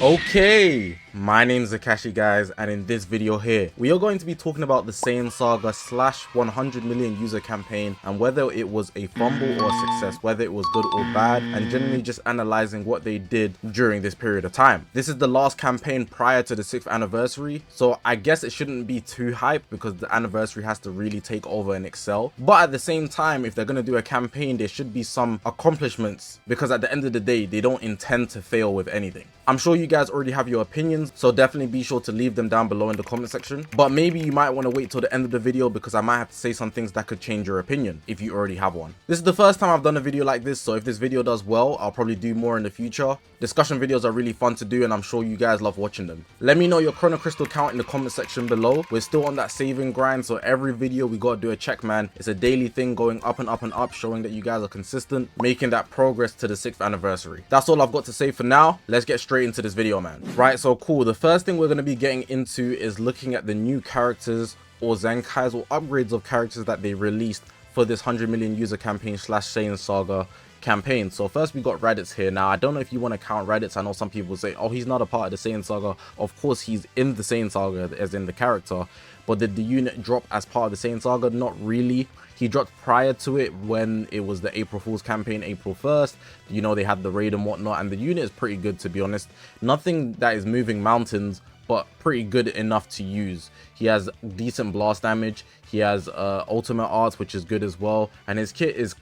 Okay, my name's Zakashi guys, and in this video here, we are going to be talking about the SAIYAN Saga slash 100 million user campaign and whether it was a fumble or a success, whether it was good or bad, and generally just analyzing what they did during this period of time. This is the last campaign prior to the 6th anniversary, so I guess it shouldn't be too hyped because the anniversary has to really take over and excel. But at the same time, if they're going to do a campaign, there should be some accomplishments because at the end of the day, they don't intend to fail with anything. I'm sure you guys already have your opinions, so definitely be sure to leave them down below in the comment section. But maybe you might want to wait till the end of the video because I might have to say some things that could change your opinion if you already have one. This is the first time I've done a video like this, so if this video does well, I'll probably do more in the future. Discussion videos are really fun to do and I'm sure you guys love watching them. Let me know your chrono crystal count in the comment section below. We're still on that saving grind, so every video we gotta do a check, man. It's a daily thing going up and up and up, showing that you guys are consistent, making that progress to the 6th anniversary. That's all I've got to say for now. Let's get straight into this video, man. Right, so cool. The first thing we're going to be getting into is looking at the new characters or Zenkais or upgrades of characters that they released for this 100 million user campaign slash SAIYAN Saga campaign. So first we got Raditz here. Now I don't know if you want to count Raditz. I know some people say, oh, he's not a part of the SAIYAN Saga. Of course he's in the SAIYAN Saga as in the character, but did the unit drop as part of the SAIYAN Saga? Not really. He dropped prior to it when it was the April Fool's campaign, April 1st. You know, they had the raid and whatnot, and the unit is pretty good, to be honest. Nothing that is moving mountains, but pretty good enough to use. He has decent blast damage. He has ultimate arts, which is good as well, and his kit is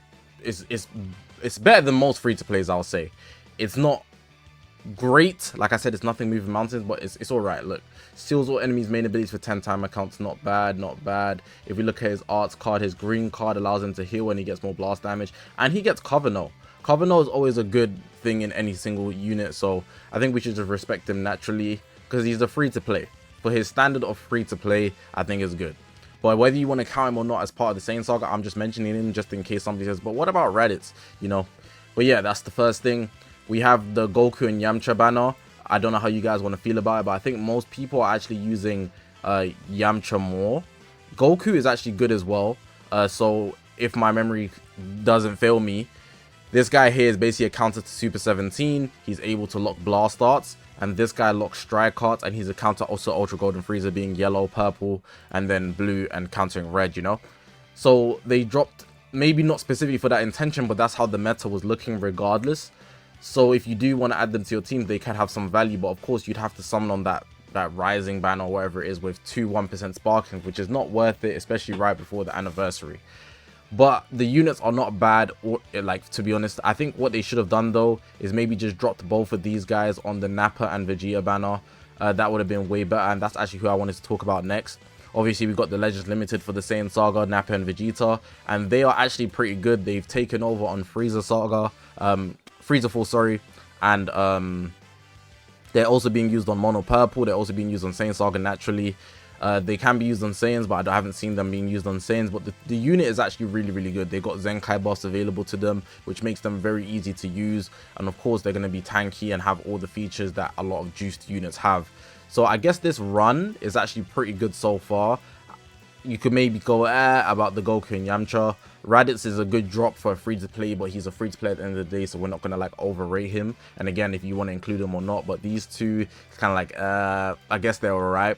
better than most free-to-plays, I'll say. It's not great, like I said, it's nothing moving mountains, but it's all right. Look, steals all enemies main abilities for 10 time accounts. Not bad, not bad. If we look at his arts card, his green card allows him to heal when he gets more blast damage, and he gets cover no. Cover no is always a good thing in any single unit, so I think we should just respect him naturally because he's a free to play. For his standard of free to play, I think is good. But whether you want to count him or not as part of the SAIYAN Saga, I'm just mentioning him just in case somebody says, but what about Raditz, you know? But yeah, that's the first thing. We have the Goku and Yamcha banner. I don't know how you guys want to feel about it, but I think most people are actually using Yamcha more. Goku is actually good as well. So if my memory doesn't fail me, this guy here is basically a counter to Super 17. He's able to lock blast arts, and this guy locks strike arts, and he's a counter also Ultra Golden Frieza, being yellow, purple, and then blue, and countering red, you know? So they dropped, maybe not specifically for that intention, but that's how the meta was looking regardless. So if you do want to add them to your team, they can have some value, but of course you'd have to summon on that rising banner or whatever it is with 1% sparking, which is not worth it, especially right before the anniversary. But the units are not bad, or like, to be honest. I think what they should have done though is maybe just dropped both of these guys on the Nappa and Vegeta banner. That would have been way better, and that's actually who I wanted to talk about next. Obviously, we got the Legends Limited for the SAIYAN Saga, Nappa and Vegeta, and they are actually pretty good. They've taken over on Frieza Saga, Frieza Full, sorry, and they're also being used on Mono Purple. They're also being used on SAIYAN Saga naturally. They can be used on Saiyans, but I haven't seen them being used on Saiyans. But the unit is actually really, really good. They got Zenkai buffs available to them, which makes them very easy to use. And of course, they're going to be tanky and have all the features that a lot of juiced units have. So I guess this run is actually pretty good so far. You could maybe go about the Goku and Yamcha. Raditz is a good drop for a free to play, but he's a free to play at the end of the day, so we're not gonna like overrate him. And again, if you want to include him or not, but these two, it's kind of like I guess they're alright.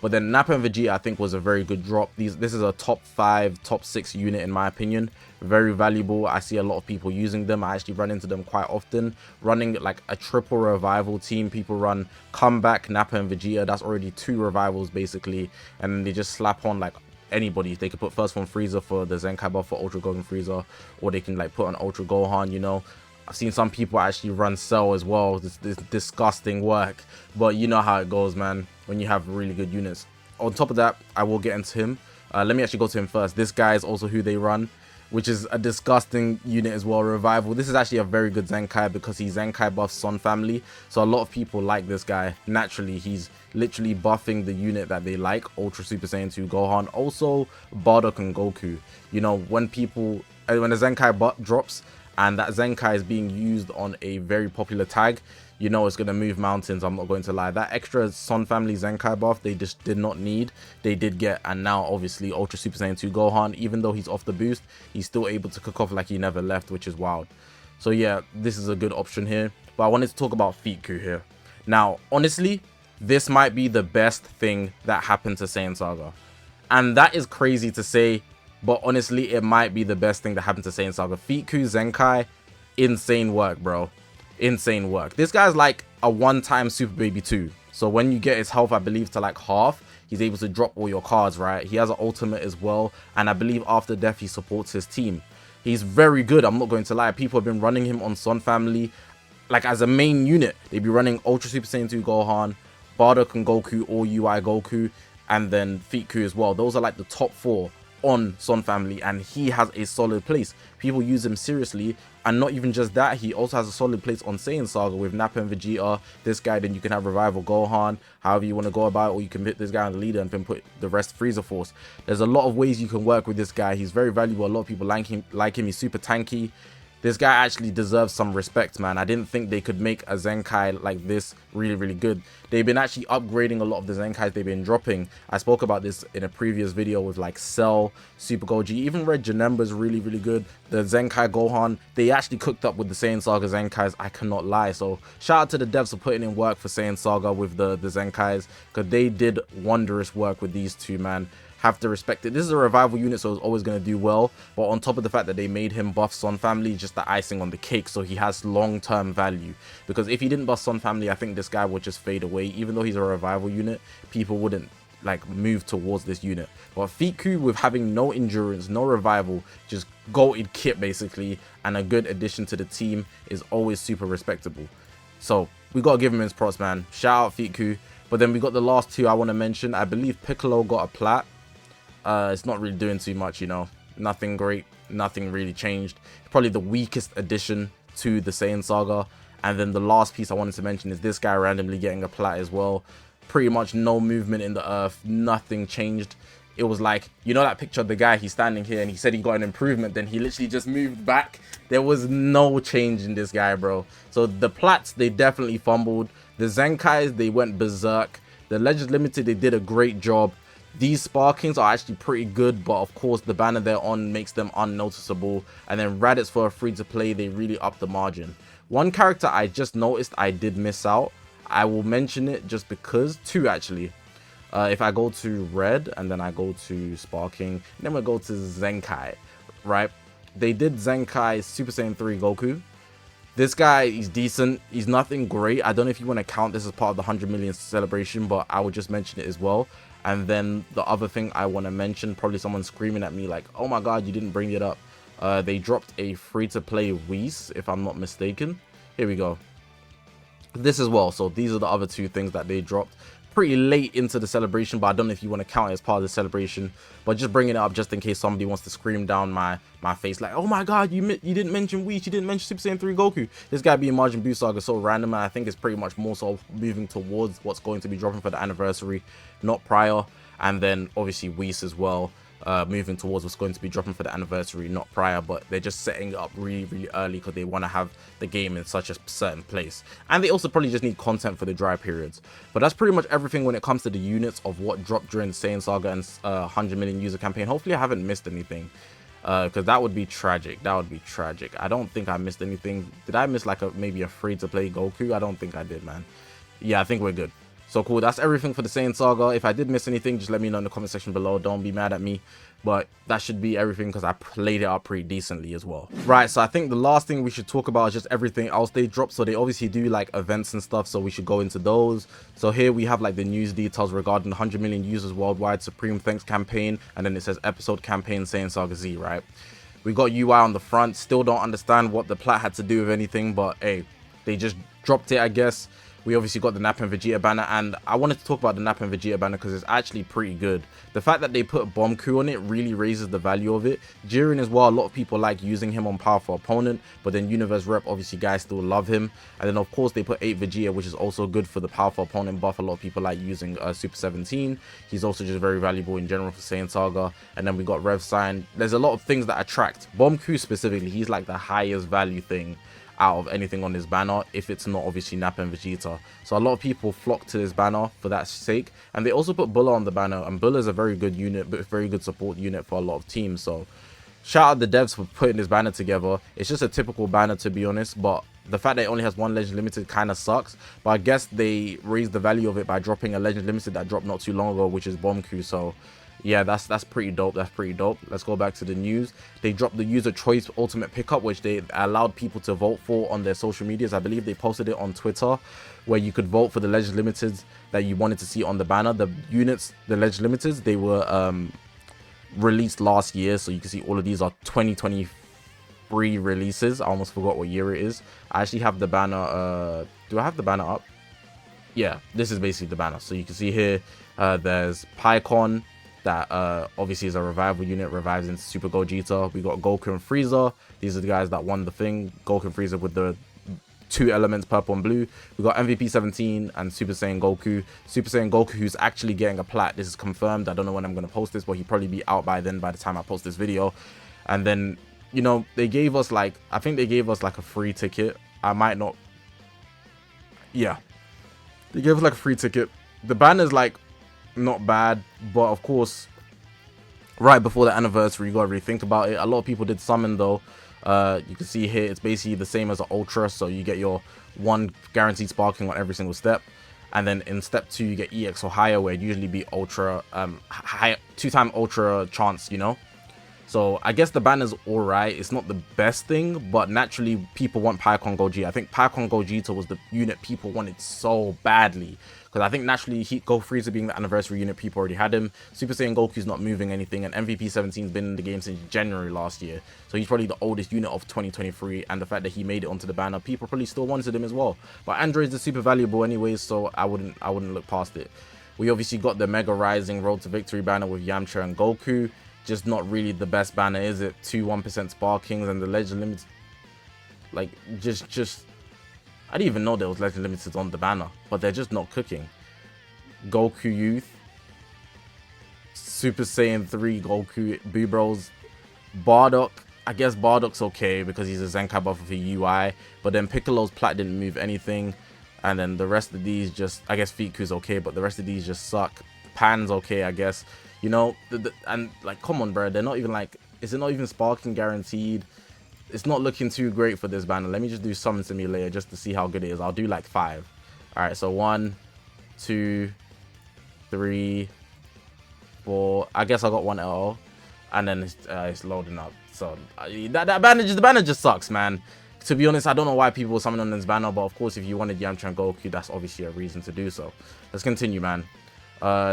But then Nappa and Vegeta, I think, was a very good drop. This is a top 5, top 6 unit in my opinion. Very valuable. I see a lot of people using them. I actually run into them quite often. Running like a triple revival team. People run Comeback, Nappa and Vegeta. That's already 2 revivals basically. And then they just slap on like anybody. They could put first one Frieza for the Zenkai buff for Ultra Golden Frieza. Or they can like put on Ultra Gohan, you know. I've seen some people actually run Cell as well. This disgusting work, but you know how it goes, man, when you have really good units. On top of that, I will get into him. Let me actually go to him first. This guy is also who they run, which is a disgusting unit as well. Revival. This is actually a very good Zenkai because he Zenkai buffs Son family, so a lot of people like this guy. Naturally, he's literally buffing the unit that they like, Ultra Super Saiyan 2 Gohan, also Bardock and Goku. You know, when the Zenkai buff drops and that Zenkai is being used on a very popular tag, you know it's going to move mountains. I'm not going to lie. That extra Son family Zenkai buff they just did not need. They did get, and now obviously Ultra Super Saiyan 2 Gohan, even though he's off the boost, he's still able to cook off like he never left, which is wild. So yeah, this is a good option here. But I wanted to talk about Feetku here. Now, honestly, this might be the best thing that happened to Saiyan Saga. And that is crazy to say, but honestly, it might be the best thing that happened to Saiyan Saga. Fiku Zenkai, insane work, bro. Insane work. This guy's like a one-time Super Baby 2. So when you get his health, I believe, to like half, he's able to drop all your cards, right? He has an ultimate as well. And I believe after death, he supports his team. He's very good, I'm not going to lie. People have been running him on Son Family. Like as a main unit, they'd be running Ultra Super Saiyan 2 Gohan, Bardock and Goku, or UI Goku, and then Fiku as well. Those are like the top 4 on Son Family, and he has a solid place. People use him seriously, and not even just that, he also has a solid place on Saiyan Saga with Nappa and Vegeta. This guy, then you can have Revival Gohan, however you want to go about it, or you can hit this guy on the leader and then put the rest Frieza Force. There's a lot of ways you can work with this guy. He's very valuable. A lot of people like him. He's super tanky. This guy actually deserves some respect, man. I didn't think they could make a Zenkai like this really good. They've been actually upgrading a lot of the Zenkais they've been dropping. I spoke about this in a previous video with like Cell, Super Goji, even Red Janemba is really good. The Zenkai Gohan, they actually cooked up with the Saiyan Saga Zenkais, I cannot lie. So shout out to the devs for putting in work for Saiyan Saga with the Zenkais, because they did wondrous work with these two, man. Have to respect it. This is a revival unit, so it's always going to do well, but on top of the fact that they made him buff Son Family, just the icing on the cake, so he has long-term value. Because if he didn't buff Son Family, I think this guy would just fade away. Even though he's a revival unit, people wouldn't like move towards this unit. But Fiku, with having no endurance, no revival, just goated kit basically, and a good addition to the team, is always super respectable. So we gotta give him his props, man. Shout out Fiku. But then we got the last two I want to mention. I believe Piccolo got a plat. It's not really doing too much, you know, nothing great, nothing really changed. Probably the weakest addition to the Saiyan Saga. And then the last piece I wanted to mention is this guy randomly getting a plat as well. Pretty much no movement in the earth, nothing changed. It was like, you know that picture of the guy, he's standing here and he said he got an improvement, then he literally just moved back. There was no change in this guy, bro. So the plats, they definitely fumbled. The Zenkais, they went berserk. The Legends Limited, they did a great job. These sparkings are actually pretty good, but of course the banner they're on makes them unnoticeable. And then Raditz, for a free to play, they really up the margin. One character I just noticed I did miss out. I will mention it just because. Two actually. If I go to Red and then I go to Sparking, then we go to Zenkai, right? They did Zenkai Super Saiyan 3 Goku. This guy is decent. He's nothing great. I don't know if you want to count this as part of the 100 million celebration, but I would just mention it as well. And then the other thing I want to mention, probably someone screaming at me like, oh my god, you didn't bring it up. They dropped a free-to-play Whis, if I'm not mistaken. Here we go. This as well. So these are the other two things that they dropped pretty late into the celebration, but I don't know if you want to count it as part of the celebration. But just bringing it up just in case somebody wants to scream down my face like, oh my god, you didn't mention Whis, you didn't mention Super Saiyan 3 Goku. This guy being Majin Buu Saga so random, and I think it's pretty much more so moving towards what's going to be dropping for the anniversary, not prior. And then obviously Whis as well, moving towards what's going to be dropping for the anniversary, not prior, but they're just setting it up really early because they want to have the game in such a certain place, and they also probably just need content for the dry periods. But that's pretty much everything when it comes to the units of what dropped during the Saiyan Saga and 100 million user campaign. Hopefully I haven't missed anything, because that would be tragic. That would be tragic. I don't think I missed anything. Did I miss like maybe a free to play Goku? I don't think I did, man. Yeah, I think we're good. So cool, that's everything for the Saiyan Saga. If I did miss anything, just let me know in the comment section below. Don't be mad at me. But that should be everything because I played it up pretty decently as well. Right, so I think the last thing we should talk about is just everything else they dropped. So they obviously do like events and stuff, so we should go into those. So here we have like the news details regarding the 100 million users worldwide Supreme Thanks campaign. And then it says episode campaign Saiyan Saga Z, right? We got UI on the front. Still don't understand what the plat had to do with anything, but hey, they just dropped it, I guess. We obviously got the Nappa and Vegeta banner, and I wanted to talk about the Nappa and Vegeta banner because it's actually pretty good. The fact that they put Bomb Crew on it really raises the value of it. Jiren as well, a lot of people like using him on Powerful Opponent, but then Universe Rep, obviously guys still love him. And then of course they put 8 Vegeta, which is also good for the Powerful Opponent buff. A lot of people like using Super 17. He's also just very valuable in general for Saiyan Saga. And then we got Rev Sign. There's a lot of things that attract. Bomb Crew specifically, he's like the highest value thing out of anything on this banner, if it's not obviously Nappa and Vegeta. So a lot of people flock to this banner for that sake. And they also put Bulla on the banner, and Bulla is a very good unit, but very good support unit for a lot of teams. So shout out the devs for putting this banner together. It's just a typical banner, to be honest, but The fact that it only has one Legend Limited kind of sucks, but I guess they raised the value of it by dropping a Legend Limited that dropped not too long ago, which is Bombku. So yeah, that's pretty dope. That's pretty dope. Let's go back to the news. They dropped the user choice ultimate pickup, which they allowed people to vote for on their social medias. I believe they posted it on Twitter, where you could vote for the Legend Limiteds that you wanted to see on the banner. The units, the Legend Limiteds, they were released last year, so you can see all of these are 2023 releases. I almost forgot what year it is. I actually have the banner. Do I have the banner up? Yeah, this is basically the banner. So you can see here, there's PyCon, that obviously is a revival unit, revives into Super Gogeta. We got Goku and Frieza. These are the guys that won the thing. Goku and Frieza with the 2 elements, purple and blue. We got MVP 17 and Super Saiyan Goku. Super Saiyan Goku, who's actually getting a plat. This is confirmed. I don't know when I'm going to post this, but he'll probably be out by then, by the time I post this video. And then, you know, they gave us like, I think they gave us like a free ticket. I might not. Yeah. They gave us like a free ticket. The banner's like not bad, but of course, right before the anniversary, you gotta really think about it. A lot of people did summon though. You can see here, it's basically the same as an Ultra, so you get your 1 guaranteed sparking on every single step. And then in step 2, you get EX or higher, where it usually be Ultra, high 2-time Ultra chance, you know. So I guess the banner's alright. It's not the best thing, but naturally people want PyCon Gogeta. I think PyCon Gogeta was the unit people wanted so badly, because I think naturally Go Frieza being the anniversary unit, people already had him. Super Saiyan Goku's not moving anything, and MVP 17's been in the game since January last year, so he's probably the oldest unit of 2023. And the fact that he made it onto the banner, people probably still wanted him as well. But androids are super valuable anyways, so I wouldn't look past it. We obviously got the Mega Rising Road to Victory banner with Yamcha and Goku. Just not really the best banner, is it? 2 1% sparkings, and the Legend Limited, like, just I didn't even know there was Legend Limiteds on the banner, but they're just not cooking. Goku Youth, Super Saiyan 3 Goku, Boo Bros, Bardock. I guess Bardock's okay because he's a Zenkai buffer for UI, but then Piccolo's plat didn't move anything, and then the rest of these just, I guess Fiku's okay, but the rest of these just suck. Pan's okay, I guess. You know, and like, come on, bro. They're not even like, is it not even sparking guaranteed? It's not looking too great for this banner. Let me just do Summon Simulator just to see how good it is. I'll do like 5. All right, so 1, 2, 3, 4. I guess I got 1 LO, and then it's loading up. So that banner, the banner just sucks, man. To be honest, I don't know why people were summoning on this banner, but of course, if you wanted Yamcha and Goku, that's obviously a reason to do so. Let's continue, man.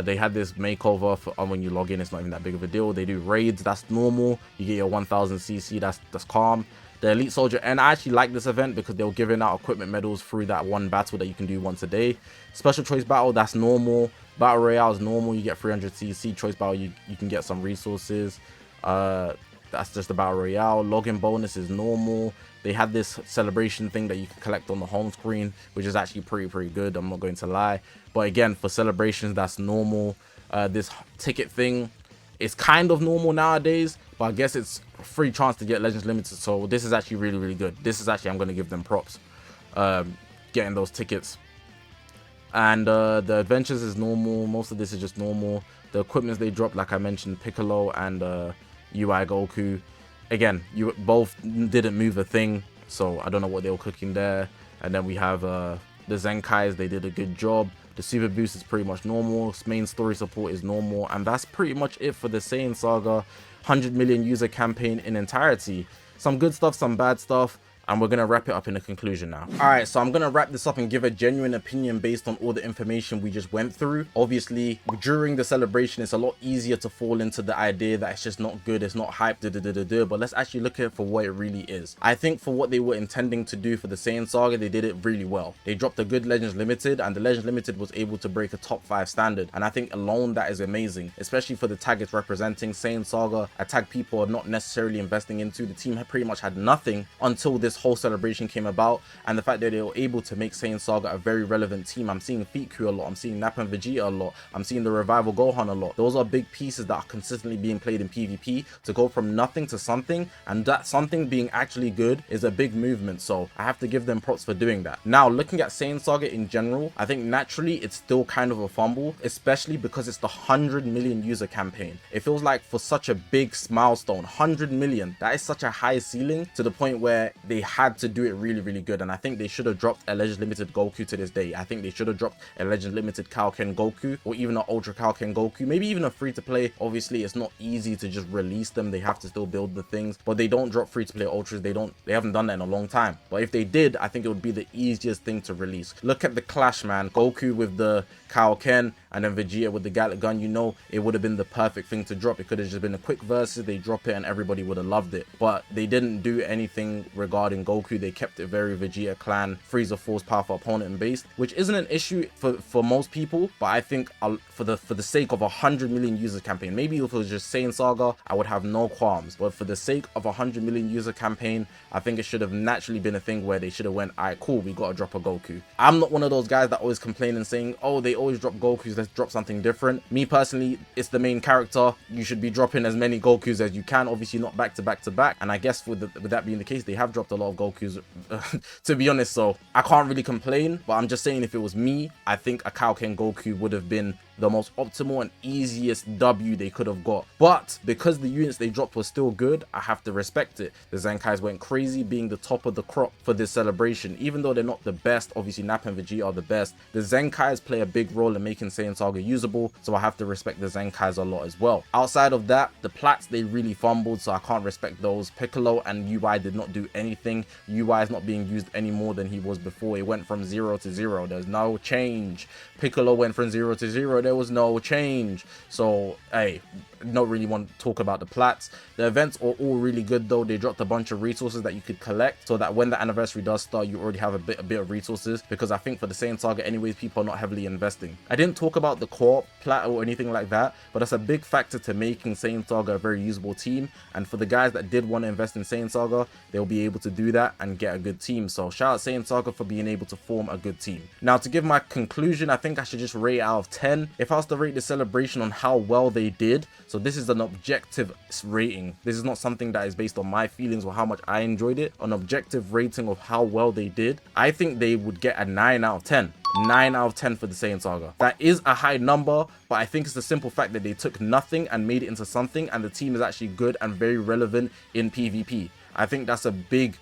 They had this makeover for when you log in. It's not even that big of a deal. They do raids, that's normal. You get your 1000 CC, that's calm. The Elite Soldier, and I actually like this event because they were giving out equipment medals through that one battle that you can do once a day. Special Choice Battle, that's normal. Battle Royale is normal. You get 300 CC. Choice Battle, you can get some resources. That's just the Battle Royale. Login bonus is normal. They had this celebration thing that you can collect on the home screen, which is actually pretty good, I'm not going to lie. But again, for celebrations, that's normal. This ticket thing is kind of normal nowadays, but I guess it's a free chance to get Legends Limited, so this is actually really good. This is actually, I'm going to give them props, getting those tickets. And the adventures is normal. Most of this is just normal. The equipments they dropped, like I mentioned, Piccolo and UI Goku, again, you both didn't move a thing, so I don't know what they were cooking there. And then we have the Zenkais. They did a good job. The Super Boost is pretty much normal. Main story support is normal, and that's pretty much it for the Saiyan Saga 100 million user campaign in entirety. Some good stuff, some bad stuff, and we're gonna wrap it up in the conclusion now. All right, so I'm gonna wrap this up and give a genuine opinion based on all the information we just went through. Obviously, during the celebration, it's a lot easier to fall into the idea that it's just not good, it's not hype, but let's actually look at it for what it really is. I think for what they were intending to do for the Saiyan Saga, they did it really well. They dropped a good Legends Limited, and the Legends Limited was able to break a top 5 standard, and I think alone that is amazing, especially for the tag it's representing. Saiyan Saga, a tag people are not necessarily investing into. The team had pretty much had nothing until this whole celebration came about, and the fact that they were able to make Saiyan Saga a very relevant team. I'm seeing Fiku a lot, I'm seeing Nappa and Vegeta a lot, I'm seeing the Revival Gohan a lot. Those are big pieces that are consistently being played in PvP. To go from nothing to something, and that something being actually good, is a big movement, so I have to give them props for doing that. Now, looking at Saiyan Saga in general, I think naturally it's still kind of a fumble, especially because it's the 100 million user campaign. It feels like for such a big milestone, 100 million, that is such a high ceiling, to the point where they they had to do it really good, and I think they should have dropped a Legend Limited Goku to this day. I think they should have dropped a Legend Limited Kaioken Goku, or even an Ultra Kaioken Goku, maybe even a free-to-play. Obviously it's not easy to just release them, they have to still build the things, but they don't drop free-to-play Ultras. They haven't done that in a long time, but if they did, I think it would be the easiest thing to release. Look at the clash, man. Goku with the Kaioken and then Vegeta with the Gallic Gun. You know, it would have been the perfect thing to drop. It could have just been a quick versus, they drop it and everybody would have loved it, but they didn't do anything regarding Goku. They kept it very Vegeta clan, Frieza Force, powerful opponent based, which isn't an issue for most people, but I think for the sake of 100 million user campaign, maybe if it was just Saiyan Saga, I would have no qualms, but for the sake of 100 million user campaign, I think it should have naturally been a thing where they should have went, alright, cool, we gotta drop a Goku. I'm not one of those guys that always complain and saying, oh, they always drop Gokus, let's drop something different. Me personally, it's the main character, you should be dropping as many Gokus as you can, obviously not back to back to back, and I guess with that being the case, they have dropped a lot of Gokus to be honest, so I can't really complain, but I'm just saying if it was me, I think a Kaioken Goku would have been the most optimal and easiest W they could have got. But because the units they dropped were still good, I have to respect it. The Zenkais went crazy, being the top of the crop for this celebration. Even though they're not the best, obviously Nappa and Vegeta are the best, the Zenkais play a big role in making Saiyan Saga usable, so I have to respect the Zenkais a lot as well. Outside of that, the Plats, they really fumbled, so I can't respect those. Piccolo and UI did not do anything. UI is not being used any more than he was before. It went from 0 to 0. There's no change. Piccolo went from 0 to 0. There was no change. So hey, not really want to talk about the Plats. The events are all really good though. They dropped a bunch of resources that you could collect, so that when the anniversary does start, you already have a bit of resources, because I think for the Saiyan Saga anyways, people are not heavily investing. I didn't talk about the co-op Plat or anything like that, but that's a big factor to making Saiyan Saga a very usable team, and for the guys that did want to invest in Saiyan Saga, they'll be able to do that and get a good team. So shout out Saiyan Saga for being able to form a good team. Now to give my conclusion, I think I should just rate out of 10. If I was to rate the celebration on how well they did, so this is an objective rating, this is not something that is based on my feelings or how much I enjoyed it, an objective rating of how well they did, I think they would get a 9 out of 10. 9 out of 10 for the Saiyan Saga. That is a high number, but I think it's the simple fact that they took nothing and made it into something, and the team is actually good and very relevant in PvP. I think that's a big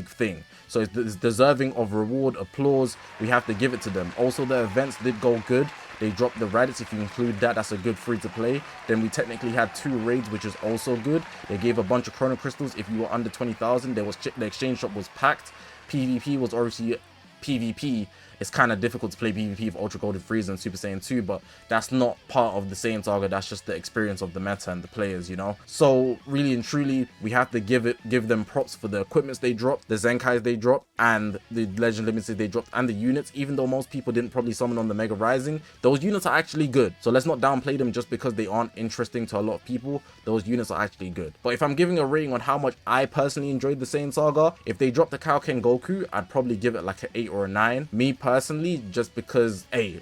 thing. So it's deserving of reward, applause. We have to give it to them. Also, the events did go good. They dropped the Raditz. If you include that, that's a good free to play. Then we technically had 2 raids, which is also good. They gave a bunch of Chrono Crystals. If you were under 20,000, the exchange shop was packed. PvP was obviously PvP. It's kind of difficult to play PvP with Ultra Golden Frieza and Super Saiyan 2, but that's not part of the Saiyan Saga. That's just the experience of the meta and the players, you know. So really and truly, we have to give them props for the equipments they dropped, the Zenkais they dropped, and the Legend Limited they dropped, and the units. Even though most people didn't probably summon on the Mega Rising, those units are actually good. So let's not downplay them just because they aren't interesting to a lot of people. Those units are actually good. But if I'm giving a rating on how much I personally enjoyed the Saiyan Saga, if they dropped the Kaioken Goku, I'd probably give it like an 8 or a 9. Me personally, just because, hey,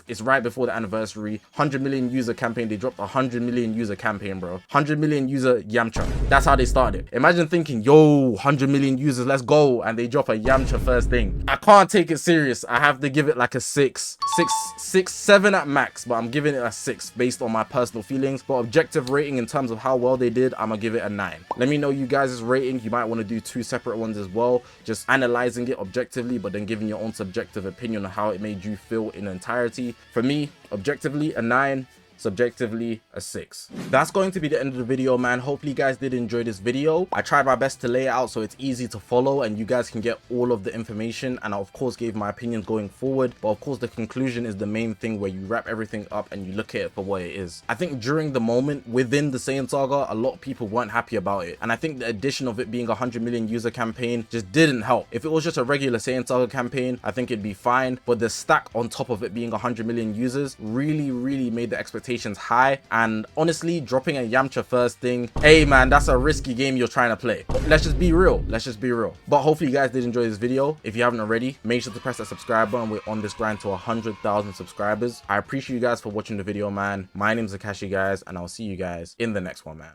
it's right before the anniversary, 100 million user campaign. They dropped 100 million user campaign, bro. 100 million user Yamcha. That's how they started. Imagine thinking, yo, 100 million users, let's go, and they drop a Yamcha first thing. I can't take it serious. I have to give it like a 6, 7 at max, but I'm giving it a 6 based on my personal feelings. But objective rating in terms of how well they did, I'm gonna give it a 9. Let me know you guys' rating. You might want to do 2 separate ones as well, just analyzing it objectively, but then giving your own subjective opinion on how it made you feel in entirety. For me, objectively a 9, subjectively a 6. That's going to be the end of the video, man. Hopefully you guys did enjoy this video. I tried my best to lay it out so it's easy to follow and you guys can get all of the information, and I of course gave my opinions going forward, but of course the conclusion is the main thing, where you wrap everything up and you look at it for what it is. I think during the moment within the Saiyan Saga, a lot of people weren't happy about it, and I think the addition of it being a 100 million user campaign just didn't help. If it was just a regular Saiyan Saga campaign, I think it'd be fine, but the stack on top of it being 100 million users really made the expectations high. And honestly, dropping a Yamcha first thing, hey man, that's a risky game you're trying to play. Let's just be real. But hopefully you guys did enjoy this video. If you haven't already, make sure to press that subscribe button. We're on this grind to 100,000 subscribers. I appreciate you guys for watching the video, man. My name's Zakashi, guys, and I'll see you guys in the next one, man.